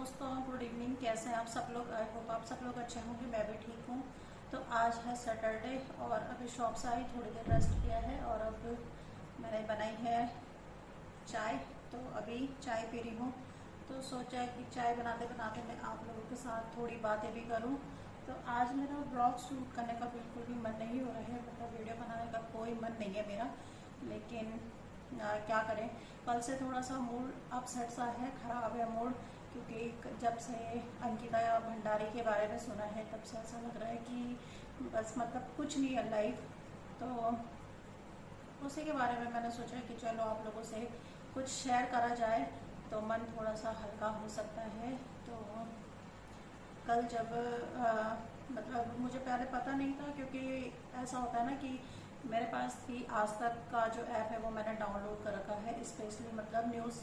दोस्तों, good evening. कैसे हैं आप सब लोग? आई होप आप सब लोग अच्छे होंगे। मैं भी ठीक हूँ। तो आज है सैटरडे और अभी शॉप से आई, थोड़ी देर रेस्ट किया है और अब मैंने बनाई है चाय। तो अभी चाय पी रही हूँ। तो सोचा है कि चाय बनाते बनाते मैं आप लोगों के साथ थोड़ी बातें भी करूँ। तो आज मेरा ब्लॉग शूट करने का बिल्कुल भी मन नहीं हो रहा है, मतलब वीडियो बनाने का कोई मन नहीं है मेरा। लेकिन क्या करें, कल से थोड़ा सा मूड अपसेट सा है, ख़राब है मूड। क्योंकि जब से अंकिता भंडारी के बारे में सुना है तब से ऐसा लग रहा है कि बस मतलब कुछ नहीं है लाइफ। तो उसी के बारे में मैंने सोचा कि चलो आप लोगों से कुछ शेयर करा जाए तो मन थोड़ा सा हल्का हो सकता है। तो कल जब मतलब मुझे पहले पता नहीं था, क्योंकि ऐसा होता है ना कि मेरे पास थी आज तक का जो ऐप है वो मैंने डाउनलोड कर रखा है स्पेशली, मतलब न्यूज़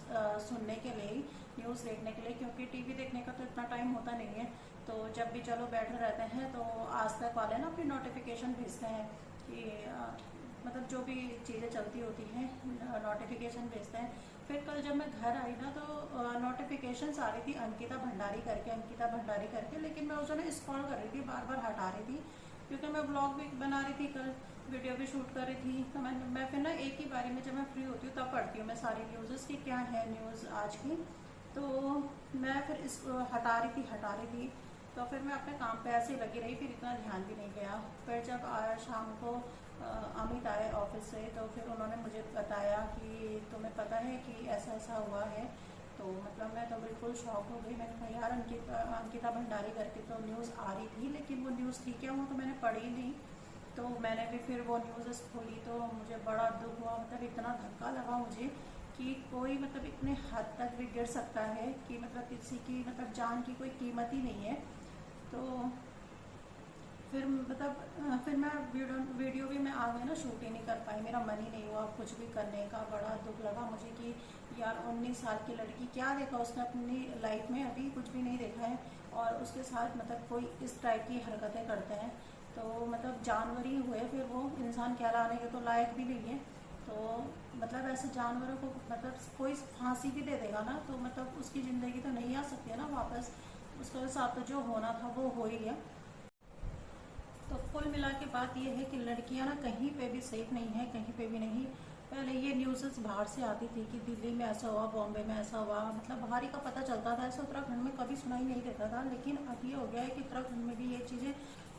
सुनने के लिए, न्यूज़ देखने के लिए, क्योंकि टीवी देखने का तो इतना टाइम होता नहीं है। तो जब भी चलो बैठे रहते हैं तो आज तक वाले ना अपनी नोटिफिकेशन भेजते हैं कि मतलब जो भी चीज़ें चलती होती हैं नोटिफिकेशन भेजते हैं। फिर कल जब मैं घर आई ना तो नोटिफिकेशंस आ रही थी अंकिता भंडारी करके, अंकिता भंडारी करके। लेकिन मैं उसे स्क्रॉल कर रही थी, बार बार हटा रही थी, क्योंकि मैं ब्लॉग भी बना रही थी, कल वीडियो भी शूट कर रही थी। तो मैं फिर ना एक ही बारी में जब मैं फ्री होती हूँ तब पढ़ती हूँ मैं सारी न्यूज़ की क्या है न्यूज़ आज की। तो मैं फिर इस हटा रही थी। तो फिर मैं अपने काम पे ऐसे ही लगी रही, फिर इतना ध्यान भी नहीं गया। फिर जब आया शाम को अमित आए ऑफिस से, तो फिर उन्होंने मुझे बताया कि तुम्हें पता है कि ऐसा ऐसा हुआ है। तो मतलब मैं तो बिल्कुल शॉक हो गई। मैंने कहा यार अंकिता भंडारी करके तो न्यूज़ आ रही थी, लेकिन वो न्यूज़ थी क्या, वो तो मैंने पढ़ी नहीं। तो मैंने भी फिर वो न्यूज़ खोली तो मुझे बड़ा दुख हुआ, मतलब इतना धक्का लगा मुझे कि कोई मतलब इतने हद तक भी गिर सकता है कि मतलब किसी की मतलब जान की कोई कीमत ही नहीं है। तो फिर मतलब फिर मैं वीडियो भी मैं आगे ना शूट ही नहीं कर पाई, मेरा मन ही नहीं हुआ कुछ भी करने का। बड़ा दुख लगा मुझे कि यार 19 साल की लड़की, क्या देखा उसने अपनी लाइफ में, अभी कुछ भी नहीं देखा है, और उसके साथ मतलब कोई इस टाइप की हरकतें करते हैं। तो मतलब जानवर ही हुए, फिर वो इंसान कहलाने के तो लायक भी नहीं है। तो मतलब ऐसे जानवरों को मतलब कोई फांसी भी दे देगा ना तो मतलब उसकी ज़िंदगी तो नहीं आ सकती है ना वापस। उसके साथ तो जो होना था वो हो ही गया। तो कुल मिला के बात यह है कि लड़कियां ना कहीं पे भी सेफ नहीं है, कहीं पे भी नहीं। पहले ये न्यूज़ बाहर से आती थी कि दिल्ली में ऐसा हुआ, बॉम्बे में ऐसा हुआ, मतलब बाहर ही का पता चलता था, ऐसा उत्तराखंड में कभी सुनाई नहीं देता था। लेकिन अब ये हो गया है कि उत्तराखंड में भी ये चीज़ें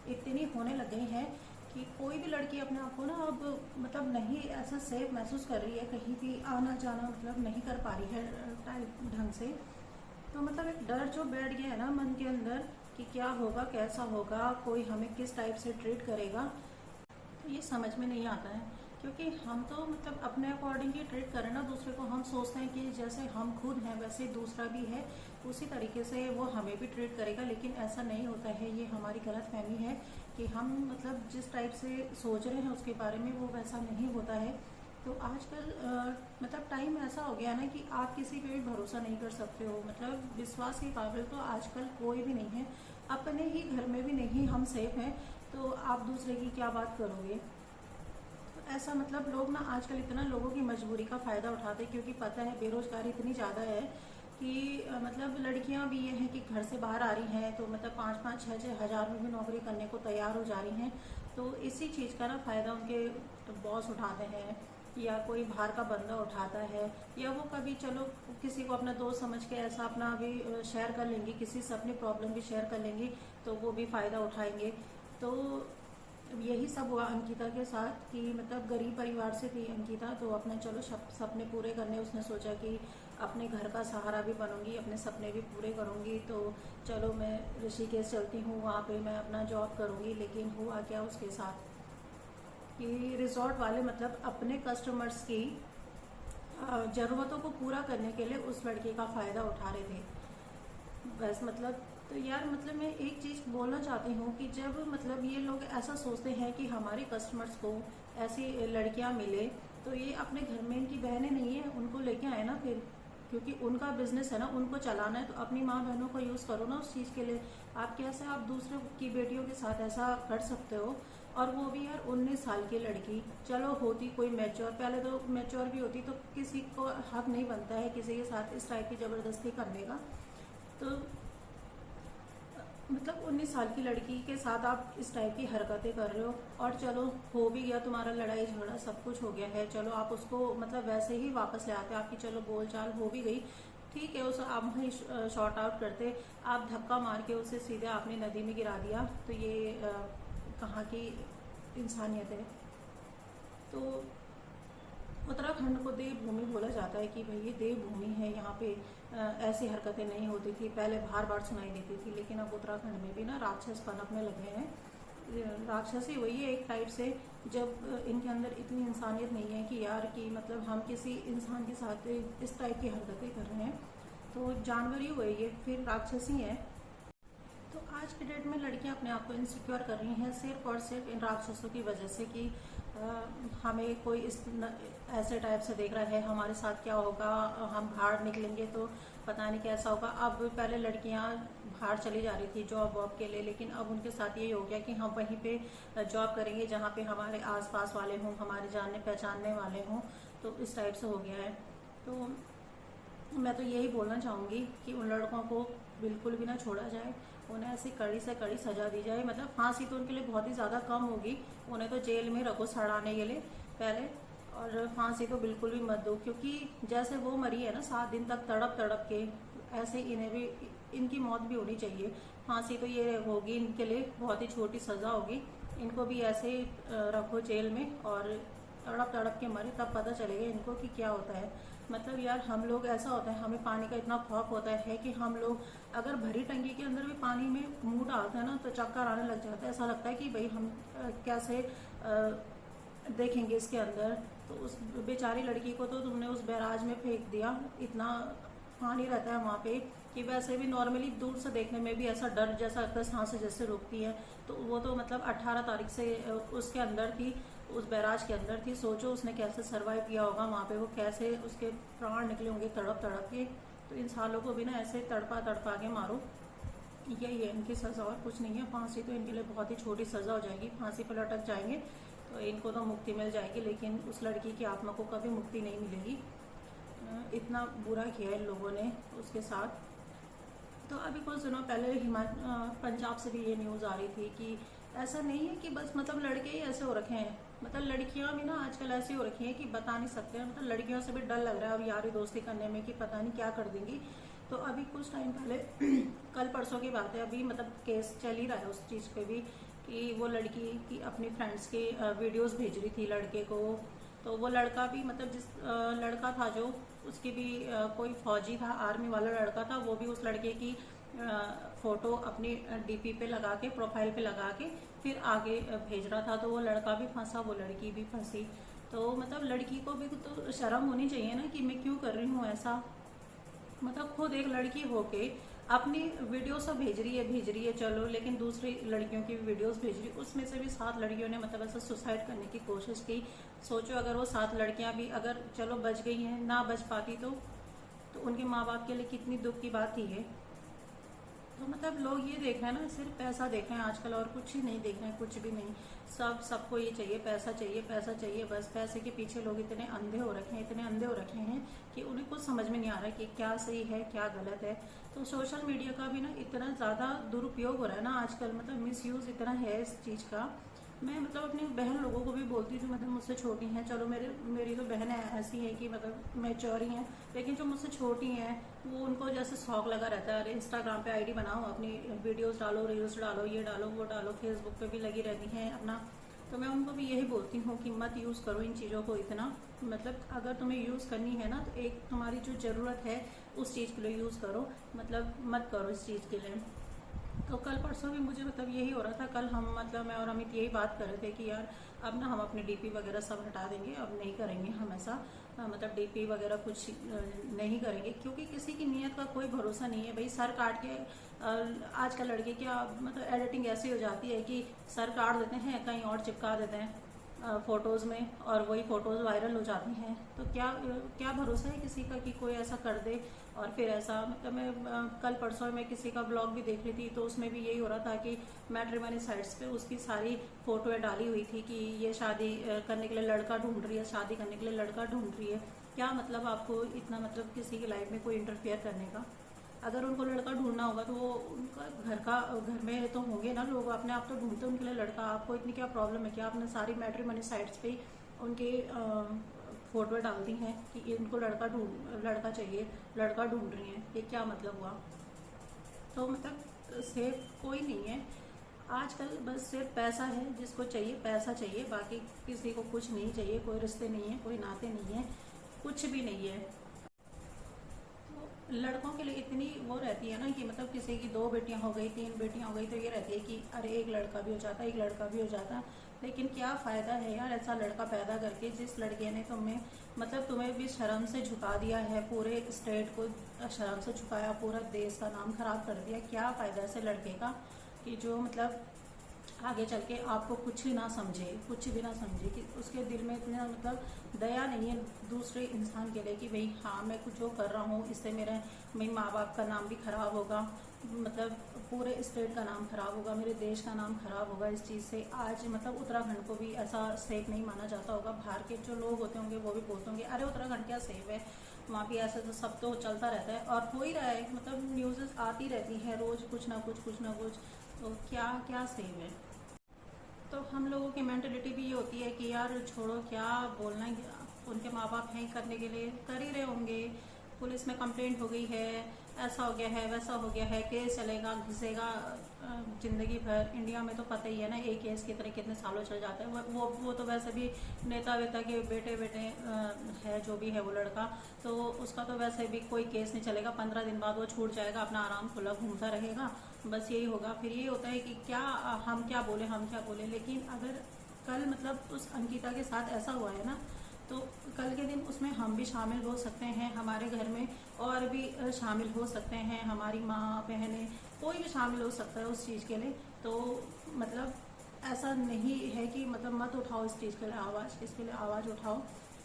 इतनी होने लग गई हैं कि कोई भी लड़की अपने आप को ना अब मतलब नहीं ऐसा सेफ महसूस कर रही है, कहीं भी आना जाना मतलब नहीं कर पा रही है टाइप ढंग से। तो मतलब एक डर जो बैठ गया है ना मन के अंदर कि क्या होगा, कैसा होगा, कोई हमें किस टाइप से ट्रीट करेगा, तो ये समझ में नहीं आता है। क्योंकि हम तो मतलब अपने अकॉर्डिंग ही ट्रीट करें ना दूसरे को, हम सोचते हैं कि जैसे हम खुद हैं वैसे दूसरा भी है, उसी तरीके से वो हमें भी ट्रीट करेगा। लेकिन ऐसा नहीं होता है, ये हमारी गलत फहमी है कि हम मतलब जिस टाइप से सोच रहे हैं उसके बारे में वो वैसा नहीं होता है। तो आजकल मतलब टाइम ऐसा हो गया ना कि आप किसी पे भी भरोसा नहीं कर सकते हो, मतलब विश्वास के काबिल तो आजकल कोई भी नहीं है। अपने ही घर में भी नहीं हम सेफ हैं, तो आप दूसरे की क्या बात करोगे। तो ऐसा मतलब लोग ना आजकल इतना लोगों की मजबूरी का फ़ायदा उठाते हैं, क्योंकि पता है बेरोज़गारी इतनी ज़्यादा है कि मतलब लड़कियां भी ये हैं कि घर से बाहर आ रही हैं तो मतलब 5-5 6-6 हज़ार में भी नौकरी करने को तैयार हो जा रही हैं। तो इसी चीज़ का ना फ़ायदा उनके तो बॉस उठाते हैं, या कोई बाहर का बंदा उठाता है, या वो कभी चलो किसी को अपना दोस्त समझ के ऐसा अपना भी शेयर कर लेंगी, किसी से अपनी प्रॉब्लम भी शेयर कर लेंगी, तो वो भी फ़ायदा उठाएंगे। तो यही सब हुआ अंकिता के साथ कि मतलब गरीब परिवार से थी अंकिता, तो अपने चलो सपने पूरे करने उसने सोचा कि अपने घर का सहारा भी बनूंगी, अपने सपने भी पूरे करूंगी। तो चलो मैं ऋषिकेश चलती हूँ, वहाँ पे मैं अपना जॉब करूँगी। लेकिन हुआ क्या उसके साथ कि रिजॉर्ट वाले मतलब अपने कस्टमर्स की ज़रूरतों को पूरा करने के लिए उस लड़के का फ़ायदा उठा रहे थे बस। मतलब तो यार मतलब मैं एक चीज़ बोलना चाहती हूँ कि जब मतलब ये लोग ऐसा सोचते हैं कि हमारे कस्टमर्स को ऐसी लड़कियाँ मिले, तो ये अपने घर में इनकी बहनें नहीं है उनको लेके आए ना फिर, क्योंकि उनका बिजनेस है ना, उनको चलाना है। तो अपनी माँ बहनों को यूज़ करो ना उस चीज़ के लिए। आप कैसे आप दूसरे की बेटियों के साथ ऐसा कर सकते हो, और वो भी यार 19 साल की लड़की। चलो होती कोई मैच्योर, पहले तो मैच्योर भी होती तो किसी को हक नहीं बनता है किसी के साथ इस टाइप की ज़बरदस्ती करने का। तो मतलब 19 साल की लड़की के साथ आप इस टाइप की हरकतें कर रहे हो, और चलो हो भी गया तुम्हारा, लड़ाई झगड़ा सब कुछ हो गया है, चलो आप उसको मतलब वैसे ही वापस ले आते, आपकी चलो बोलचाल हो भी गई, ठीक है, उसे आप वहीं शॉर्ट आउट करते, आप धक्का मार के उसे सीधे आपने नदी में गिरा दिया, तो ये कहाँ की इंसानियत है। तो उत्तराखंड को देवभूमि बोला जाता है कि भाई ये देवभूमि है, यहाँ पे ऐसी हरकतें नहीं होती थी, पहले बार बार सुनाई देती थी, लेकिन अब उत्तराखंड में भी ना राक्षस पनपने लगे हैं। राक्षस ही वही है एक टाइप से, जब इनके अंदर इतनी इंसानियत नहीं है कि यार कि मतलब हम किसी इंसान के साथ इस टाइप की हरकतें कर रहे हैं, तो जानवर ही हुए ये, फिर राक्षस ही है। तो आज के डेट में लड़कियां अपने आप को इनसिक्योर कर रही हैं सिर्फ और सिर्फ इन राक्षसों की वजह से कि हमें कोई ऐसे टाइप से देख रहा है, हमारे साथ क्या होगा, हम बाहर निकलेंगे तो पता नहीं कैसा होगा। अब पहले लड़कियां बाहर चली जा रही थी जॉब वॉब के लिए, लेकिन अब उनके साथ ये हो गया कि हम वहीं पे जॉब करेंगे जहाँ पे हमारे आसपास वाले हों, हमारे जानने पहचानने वाले हों, तो इस टाइप से हो गया है। तो मैं तो यही बोलना चाहूँगी कि उन लड़कों को बिल्कुल भी ना छोड़ा जाए, उन्हें ऐसी कड़ी से कड़ी सजा दी जाए। मतलब फांसी तो उनके लिए बहुत ही ज़्यादा कम होगी, उन्हें तो जेल में रखो सड़ाने के लिए पहले, और फांसी तो बिल्कुल भी मत दो, क्योंकि जैसे वो मरी है ना 7 दिन तक तड़प तड़प के, ऐसे इन्हें भी इनकी मौत भी होनी चाहिए। फांसी तो ये होगी इनके लिए बहुत ही छोटी सज़ा होगी, इनको भी ऐसे ही रखो जेल में और तड़प तड़प के मरे, तब पता चलेगा इनको कि क्या होता है। मतलब यार हम लोग ऐसा होता है, हमें पानी का इतना खौफ होता है कि हम लोग अगर भरी टंकी के अंदर भी पानी में मुंह डालते हैं ना तो चक्कर आने लग जाता है, ऐसा लगता है कि भाई हम कैसे देखेंगे इसके अंदर। तो उस बेचारी लड़की को तो तुमने उस बैराज में फेंक दिया, इतना पानी रहता है वहाँ पे कि वैसे भी नॉर्मली दूर से देखने में भी ऐसा डर जैसा लगता है, सांसें जैसे रुकती है। तो वो तो मतलब 18 तारीख से उसके अंदर थी, उस बैराज के अंदर थी, सोचो उसने कैसे सरवाइव किया होगा वहाँ पे, वो कैसे उसके प्राण निकले होंगे तड़प तड़प के। तो इन सालों को भी ना ऐसे तड़पा तड़पा के मारो, यही है इनकी सज़ा और कुछ नहीं है। फांसी तो इनके लिए बहुत ही छोटी सज़ा हो जाएगी, फांसी पर लटक जाएंगे तो इनको तो मुक्ति मिल जाएगी, लेकिन उस लड़की की आत्मा को कभी मुक्ति नहीं मिलेगी। इतना बुरा किया इन लोगों ने उसके साथ। तो अभी कुछ दिनों पहले पंजाब से भी ये न्यूज़ आ रही थी कि ऐसा नहीं है कि बस मतलब लड़के ही ऐसे हो रखे हैं, मतलब लड़कियां भी ना आजकल ऐसी हो रखी हैं कि बता नहीं सकते हैं। मतलब लड़कियों से भी डर लग रहा है अब यारी दोस्ती करने में कि पता नहीं क्या कर देंगी। तो अभी कुछ टाइम पहले कल परसों की बात है, अभी मतलब केस चल ही रहा है उस चीज़ पे भी कि वो लड़की की अपनी फ्रेंड्स के वीडियोस भेज रही थी लड़के को। तो वो लड़का भी मतलब जिस लड़का था जो उसकी भी कोई फौजी था, आर्मी वाला लड़का था, वो भी उस लड़के की फोटो अपनी डीपी पे लगा के, प्रोफाइल पे लगा के फिर आगे भेज रहा था। तो वो लड़का भी फंसा, वो लड़की भी फंसी। तो मतलब लड़की को भी तो शर्म होनी चाहिए ना कि मैं क्यों कर रही हूँ ऐसा। मतलब खुद एक लड़की होके अपनी वीडियो सब भेज रही है चलो, लेकिन दूसरी लड़कियों की भी वीडियोस भेज रही है, उसमें से भी 7 लड़कियों ने मतलब ऐसा सुसाइड करने की कोशिश की। सोचो अगर वो 7 लड़कियां भी अगर चलो बच गई हैं, ना बच पाती तो उनके माँ बाप के लिए कितनी दुख की बात थी ये। तो मतलब लोग ये देख रहे हैं ना, सिर्फ पैसा देख रहे हैं आजकल, और कुछ ही नहीं देख रहे हैं, कुछ भी नहीं। सबको ये चाहिए, पैसा चाहिए, पैसा चाहिए, बस पैसे के पीछे लोग इतने अंधे हो रखे हैं, इतने अंधे हो रखे हैं कि उन्हें कुछ समझ में नहीं आ रहा है कि क्या सही है क्या गलत है। तो सोशल मीडिया का भी ना इतना ज़्यादा दुरुपयोग हो रहा है ना आजकल, मतलब मिसयूज़ इतना है इस चीज़ का। मैं मतलब अपनी बहन लोगों को भी बोलती थी, मतलब मुझसे छोटी हैं, चलो मेरी तो बहनें ऐसी हैं कि मतलब मैच्योर ही हैं, लेकिन जो मुझसे छोटी हैं वो उनको जैसे शौक लगा रहता है, अरे इंस्टाग्राम पे आईडी बनाओ, अपनी वीडियोस डालो, रील्स डालो, ये डालो वो डालो, फेसबुक पे भी लगी रहती हैं अपना। तो मैं उनको भी यही बोलती हूँ कि मत यूज़ करो इन चीज़ों को इतना, मतलब अगर तुम्हें यूज़ करनी है ना तो एक तुम्हारी जो ज़रूरत है उस चीज़ के लिए यूज़ करो, मतलब मत करो इस चीज़ के लिए। तो कल परसों भी मुझे मतलब यही हो रहा था, कल हम मतलब मैं और अमित यही बात कर रहे थे कि यार अब ना हम अपने डीपी वगैरह सब हटा देंगे, अब नहीं करेंगे हम ऐसा, मतलब डीपी वगैरह कुछ नहीं करेंगे, क्योंकि किसी की नीयत का कोई भरोसा नहीं है भाई। सर काट के आजकल लड़के क्या मतलब एडिटिंग ऐसी हो जाती है कि सर काट देते हैं, कहीं और चिपका देते हैं फ़ोटोज़ में, और वही फ़ोटोज़ वायरल हो जाती हैं। तो क्या भरोसा है किसी का कि कोई ऐसा कर दे और फिर ऐसा। मतलब मैं कल परसों में किसी का ब्लॉग भी देख रही थी, तो उसमें भी यही हो रहा था कि मैट्रिमनी साइट्स पे उसकी सारी फ़ोटोएँ डाली हुई थी कि ये शादी करने के लिए लड़का ढूंढ रही है, शादी करने के लिए लड़का ढूंढ रही है। क्या मतलब आपको इतना मतलब किसी की लाइफ में कोई इंटरफेयर करने का? अगर उनको लड़का ढूंढना होगा तो वो उनका घर में तो होंगे ना लोग, अपने आप तो ढूंढते उनके लिए लड़का। आपको इतनी क्या प्रॉब्लम है कि आपने सारी मैट्रिमनी साइट्स पे उनके फोटो डाल दी हैं कि इनको लड़का चाहिए, लड़का ढूंढ रही हैं, ये क्या मतलब हुआ? तो मतलब सेफ कोई नहीं है आजकल, बस सिर्फ पैसा है, जिसको चाहिए पैसा चाहिए, बाकी किसी को कुछ नहीं चाहिए, कोई रिश्ते नहीं है, कोई नाते नहीं है, कुछ भी नहीं है। तो लड़कों के लिए इतनी वो रहती है ना कि मतलब किसी की 2 बेटियां हो गई, 3 बेटियां हो गई, तो ये रहती है कि अरे एक लड़का भी हो जाता, एक लड़का भी हो जाता। लेकिन क्या फ़ायदा है यार ऐसा लड़का पैदा करके, जिस लड़के ने तुम्हें भी शर्म से झुका दिया है, पूरे स्टेट को शर्म से झुकाया, पूरा देश का नाम खराब कर दिया। क्या फ़ायदा ऐसे लड़के का कि जो मतलब आगे चल के आपको कुछ भी ना समझे, कुछ भी ना समझे, कि उसके दिल में इतना मतलब दया नहीं है दूसरे इंसान के लिए कि भाई हाँ मैं कुछ जो कर रहा हूँ इससे मेरे माँ बाप का नाम भी खराब होगा, मतलब पूरे स्टेट का नाम खराब होगा, मेरे देश का नाम खराब होगा इस चीज़ से। आज मतलब उत्तराखंड को भी ऐसा सेफ नहीं माना जाता होगा, बाहर के जो लोग होते होंगे वो भी बोलते होंगे अरे उत्तराखंड क्या सेफ है, वहाँ भी ऐसे तो सब तो चलता रहता है और हो ही रहा है, मतलब न्यूज़ आती रहती है रोज़ कुछ ना कुछ, तो क्या क्या सेफ है? तो हम लोगों की मेंटेलिटी भी ये होती है कि यार छोड़ो, क्या बोलना है, उनके माँ बाप हैं करने के लिए, कर ही रहे होंगे, पुलिस में कंप्लेंट हो गई है, ऐसा हो गया है, वैसा हो गया है, केस चलेगा घिसेगा ज़िंदगी भर। इंडिया में तो पता ही है ना, एक केस की तरह कितने सालों चल जाते हैं। वो तो वैसे भी नेता वेता के बेटे है, जो भी है वो लड़का, तो उसका तो वैसे भी कोई केस नहीं चलेगा, 15 दिन बाद वो छूट जाएगा, अपना आराम खुला घूमता रहेगा, बस यही होगा। फिर ये होता है कि क्या हम क्या बोले। लेकिन अगर कल मतलब उस अंकिता के साथ ऐसा हुआ है ना, तो कल के दिन उसमें हम भी शामिल हो सकते हैं, हमारे घर में और भी शामिल हो सकते हैं, हमारी माँ बहनें कोई भी शामिल हो सकता है उस चीज़ के लिए। तो मतलब ऐसा नहीं है कि मतलब मत उठाओ इस चीज़ के लिए आवाज़, इसके लिए आवाज़ उठाओ।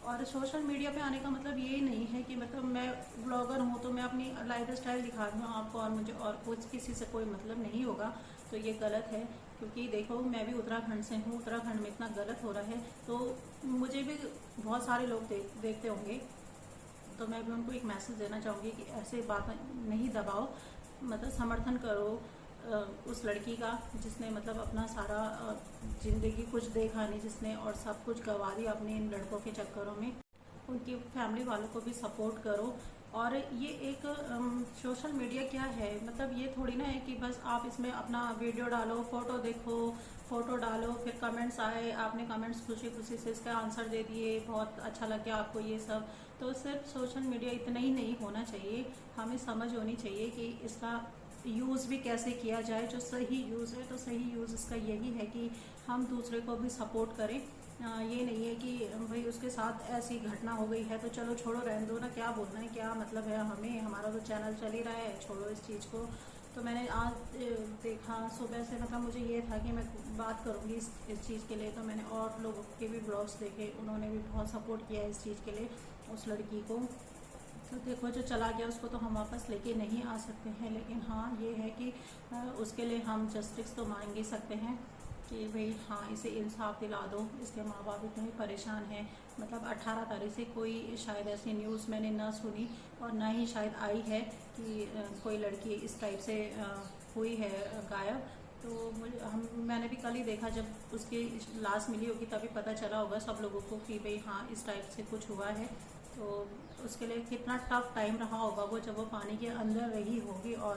और सोशल मीडिया पे आने का मतलब ये नहीं है कि मतलब मैं ब्लॉगर हूँ तो मैं अपनी लाइफ स्टाइल दिखा रही हूँ आपको और मुझे और कुछ किसी से कोई मतलब नहीं होगा, तो ये गलत है। क्योंकि देखो मैं भी उत्तराखंड से हूँ, उत्तराखंड में इतना गलत हो रहा है तो मुझे भी बहुत सारे लोग देखते होंगे, तो मैं भी उनको एक मैसेज देना चाहूँगी कि ऐसे बात नहीं दबाओ, मतलब समर्थन करो उस लड़की का जिसने मतलब अपना सारा ज़िंदगी कुछ देखा नहीं, जिसने और सब कुछ गंवा दिया अपने इन लड़कों के चक्करों में। उनकी फैमिली वालों को भी सपोर्ट करो। और ये एक सोशल मीडिया क्या है, मतलब ये थोड़ी ना है कि बस आप इसमें अपना वीडियो डालो, फ़ोटो डालो, फिर कमेंट्स आए, आपने कमेंट्स खुशी खुशी से इसका आंसर दे दिए, बहुत अच्छा लग गया आपको ये सब। तो सिर्फ सोशल मीडिया इतना ही नहीं होना चाहिए, हमें समझ होनी चाहिए कि इसका यूज़ भी कैसे किया जाए। जो सही यूज़ है तो सही यूज़ इसका यही है कि हम दूसरे को भी सपोर्ट करें। ये नहीं है कि भाई उसके साथ ऐसी घटना हो गई है तो चलो छोड़ो, रहने दो ना, क्या बोलना है, क्या मतलब है हमें, हमारा तो चैनल चल ही रहा है, छोड़ो इस चीज़ को। तो मैंने आज देखा सुबह से, मतलब मुझे ये था कि मैं बात करूँगी इस चीज़ के लिए, तो मैंने और लोगों के भी ब्लॉग्स देखे, उन्होंने भी बहुत सपोर्ट किया इस चीज़ के लिए उस लड़की को। तो देखो जो चला गया उसको तो हम वापस लेके नहीं आ सकते हैं, लेकिन हाँ ये है कि उसके लिए हम जस्टिस तो मांग ही सकते हैं कि भाई हाँ इसे इंसाफ दिला दो, इसके माँ बाप इतने परेशान हैं। मतलब 18 तारीख से कोई शायद ऐसी न्यूज़ मैंने ना सुनी और ना ही शायद आई है कि कोई लड़की इस टाइप से हुई है गायब। तो मैंने भी कल ही देखा, जब उसकी लाश मिली होगी तभी पता चला होगा सब लोगों को कि भाई हाँ इस टाइप से कुछ हुआ है। तो उसके लिए कितना टफ टाइम रहा होगा वो, जब वो पानी के अंदर रही होगी और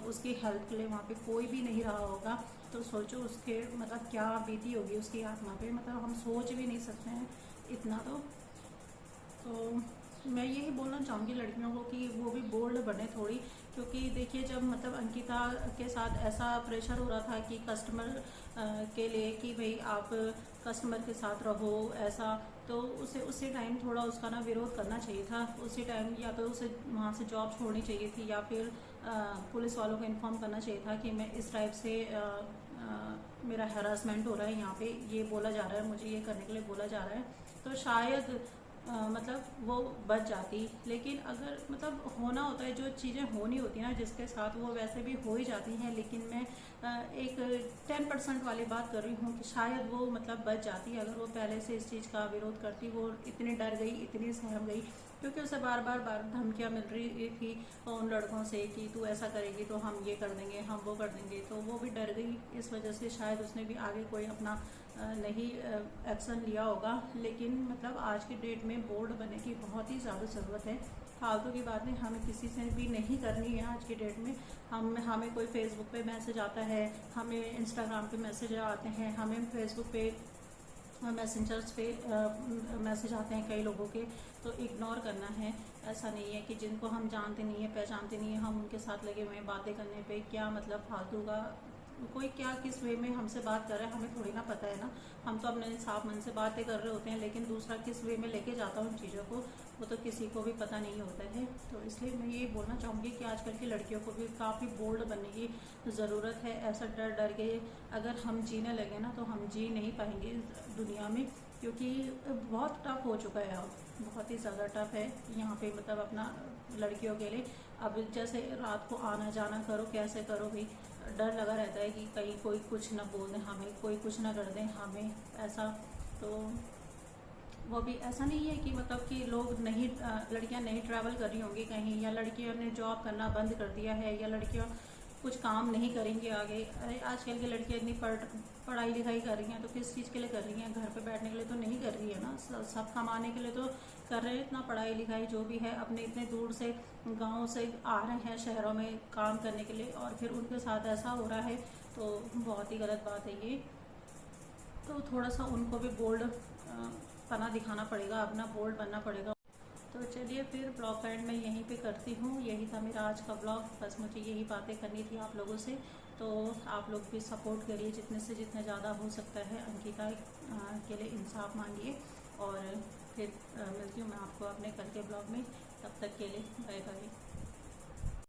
उसकी हेल्प के लिए वहाँ पे कोई भी नहीं रहा होगा। तो सोचो उसके मतलब क्या बीती होगी उसकी आत्मा पे, मतलब हम सोच भी नहीं सकते हैं इतना। तो मैं यही बोलना चाहूँगी लड़कियों को कि वो भी बोल्ड बने थोड़ी, क्योंकि देखिए जब मतलब अंकिता के साथ ऐसा प्रेशर हो रहा था कि कस्टमर के लिए कि भाई आप कस्टमर के साथ रहो ऐसा, तो उसे उसी टाइम थोड़ा उसका ना विरोध करना चाहिए था। उसी टाइम या तो उसे वहाँ से जॉब छोड़नी चाहिए थी या फिर पुलिस वालों को इन्फॉर्म करना चाहिए था कि मैं इस टाइप से मेरा हैरासमेंट हो रहा है, यहाँ पे ये बोला जा रहा है, मुझे ये करने के लिए बोला जा रहा है, तो शायद मतलब वो बच जाती। लेकिन अगर मतलब होना होता है, जो चीज़ें होनी होती हैं ना जिसके साथ, वो वैसे भी हो ही जाती हैं। लेकिन मैं एक 10% वाली बात कर रही हूँ कि शायद वो मतलब बच जाती अगर वो पहले से इस चीज़ का विरोध करती। वो इतनी डर गई, इतनी सहम गई क्योंकि उसे बार बार धमकियाँ मिल रही थी उन लड़कों से कि तू ऐसा करेगी तो हम ये कर देंगे, हम वो कर देंगे। तो वो भी डर गई, इस वजह से शायद उसने भी आगे कोई अपना नहीं एक्शन लिया होगा। लेकिन मतलब आज की डेट में बोल्ड बनने की बहुत ही ज़्यादा ज़रूरत है। फालतू की बातें हमें किसी से भी नहीं करनी है आज की डेट में। हमें कोई फेसबुक पे मैसेज आता है, हमें इंस्टाग्राम पे मैसेज आते हैं, हमें फेसबुक पे मैसेंजर्स पे मैसेज आते हैं कई लोगों के, तो इग्नोर करना है। ऐसा नहीं है कि जिनको हम जानते नहीं है, पहचानते नहीं है, हम उनके साथ लगे हुए हैं बातें करने पे। क्या मतलब फालतू का, कोई क्या किस वे में हमसे बात कर रहा है हमें थोड़ी ना पता है ना। हम तो अपने साफ मन से बातें कर रहे होते हैं, लेकिन दूसरा किस वे में लेके जाता है उन चीज़ों को, वो तो किसी को भी पता नहीं होता है। तो इसलिए मैं ये बोलना चाहूँगी कि आजकल की लड़कियों को भी काफ़ी बोल्ड बनने की ज़रूरत है। ऐसा डर डर के अगर हम जीने लगे ना तो हम जी नहीं पाएंगे दुनिया में, क्योंकि बहुत टफ हो चुका है। अब बहुत ही ज़्यादा टफ है यहाँ पे, मतलब अपना लड़कियों के लिए। अब जैसे रात को आना जाना करो, कैसे करो भाई, डर लगा रहता है कि कहीं कोई कुछ ना बोल दें हमें, कोई कुछ ना कर दें हमें, ऐसा। तो वो भी ऐसा नहीं है कि मतलब कि लोग नहीं, लड़कियां नहीं ट्रैवल कर रही होंगी कहीं, या लड़कियों ने जॉब करना बंद कर दिया है, या लड़कियां कुछ काम नहीं करेंगी आगे। अरे आजकल की लड़कियां इतनी पढ़ाई लिखाई कर रही हैं तो किस चीज़ के लिए कर रही हैं? घर पे बैठने के लिए तो नहीं कर रही है ना, सब कमाने के लिए तो कर रहे हैं। इतना पढ़ाई लिखाई जो भी है, अपने इतने दूर से गाँव से आ रहे हैं शहरों में काम करने के लिए, और फिर उनके साथ ऐसा हो रहा है, तो बहुत ही गलत बात है ये। तो थोड़ा सा उनको भी बोल्ड पना दिखाना पड़ेगा, अपना बोल्ड बनना पड़ेगा। तो चलिए फिर ब्लॉग का एंड मैं यहीं पे करती हूँ। यही था मेरा आज का ब्लॉग, बस मुझे यही बातें करनी थी आप लोगों से। तो आप लोग भी सपोर्ट करिए जितने से जितना ज़्यादा हो सकता है। अंकिता के लिए इंसाफ मांगिए, और फिर मिलती हूँ मैं आपको अपने कल के ब्लॉग में। तब तक के लिए बाय बाय।